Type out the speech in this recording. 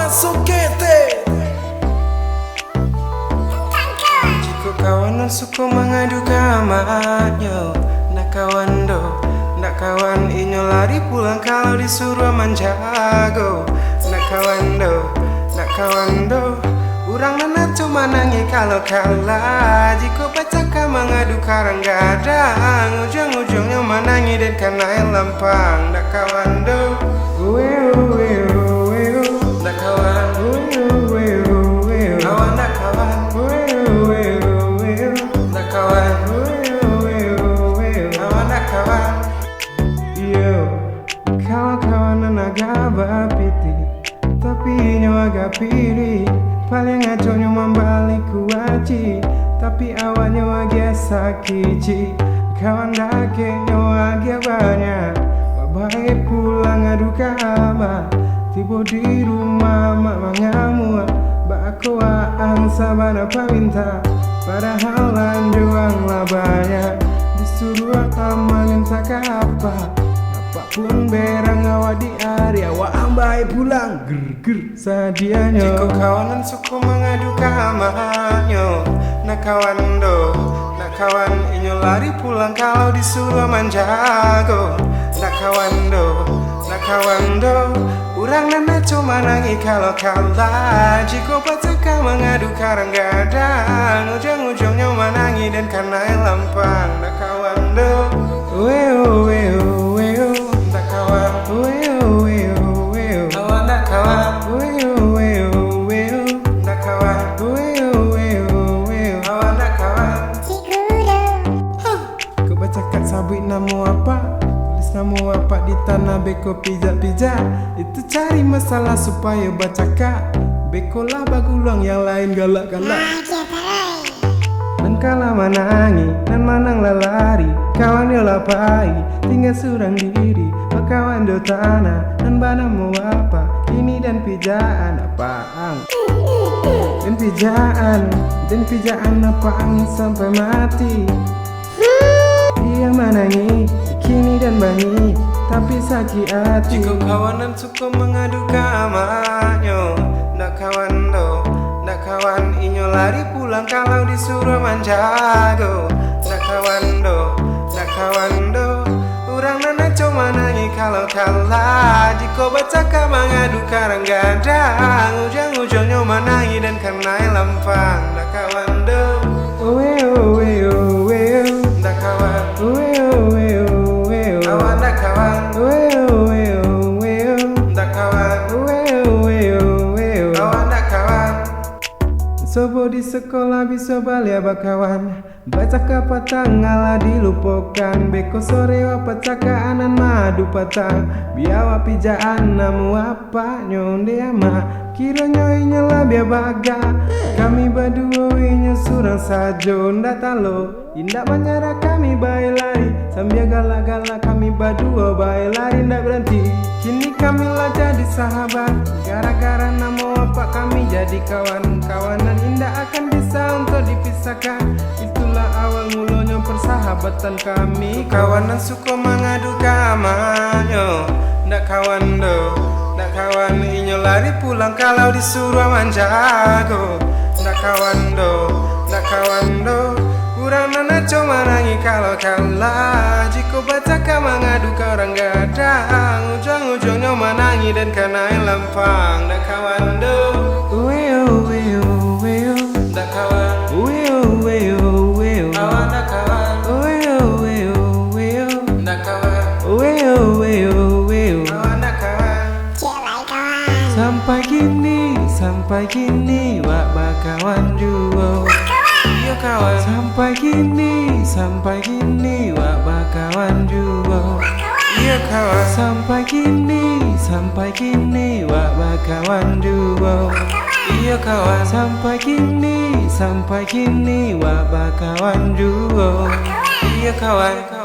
Sukete. Jika kawanan suku mengadu kamarnya, nak kawan do, nak kawan inyo lari pulang kalau disuruh menjago. Nak kawan do, urang nana cuma nangi kalau kalah. Jika pacaka mengadu karang gadang, ujung-ujungnya menangi dan karena lampang. Nak kawan do, kawan-kawanan agak bapiti, tapi nyawa agak pilih. Paling ngaconyo membalik kuaci, tapi awalnya agak sakici. Kawan dake nyawa agak banyak, baik pulang adu kabar. Tiba di rumah mak mangamu, bakwa angsa mana paminta. Padahal lanjuang lah banyak, disuruh amanin tak apa. Apapun berang awak di area, awak ambai pulang ger sadianya. Jika kawanan suku mengadu kamarnya, nak kawan do, nak kawan inyo lari pulang kalau disuruh menjago. Nak kawan do, urang nana cuma nangi kalau kalah. Jika pacaka mengadu karang gadang, ujung-ujungnya menangi dan karena lampang. Nak kawan do, sabit namu apa, tulis namu apa di tanah beko pijak-pijak. Itu cari masalah supaya bacaka. Beko lah bagulang yang lain galak-galak. Dan kala manangi, dan manang lalari. Kawan yo lapai, tinggal surang diri. Kawan do tanah, dan banamu apa. Ini dan pijaan apaan? Dan pijaan apaan sampai mati. Yang manangi, kini dan bani, tapi sakit hati. Jika kawanan suka mengadu kamarnya, nak kawan do, nak kawan inyo lari pulang kalau disuruh menjago. Nak kawan do, urang nana cuma nangi kalau kalah. Jika bacaka mengadu karang gadang, ujung-ujungnya menangi dan karena lampang. Nak kawan do, sobo di sekolah bisa balia bakawan, bacaka patang ngalah dilupakan. Beko sore wa pacaka anan madu patang, biawa pijaan namu apa nyonde ama. Kira nyoinya lah bia baga, kami berdua winya surang sajo. Ndak talo, indak menyerah kami bayi lari, sambil galak-galak kami berdua bayi lari ndak berhenti. Kini kami lah jadi sahabat, gara-gara nama apa kami jadi kawan-kawanan. Indah akan bisa untuk dipisahkan, itulah awal mulanya persahabatan kami. Kawanan suka mengadu kamarnya, ndak kawan do, ndak kawan inyo lari pulang kalau disuruh menjago. Ndak kawan do, urang nana cuma nangi kalau kalah. Jika bacaka mengadu karang gadang, ujung-ujungnya menangi dan karena lampang. Ndak kawan do, ndak kawan, awan ndak kawan, ndak kawan, awan ndak kawan. Sampai kini wak bakawan juo. Iya kawan. Sampai kini wak bakawan juo. Iya kawan. Sampai kini wak bakawan juo. Iya kawan. Sampai kini wak bakawan juo. Iya kawan.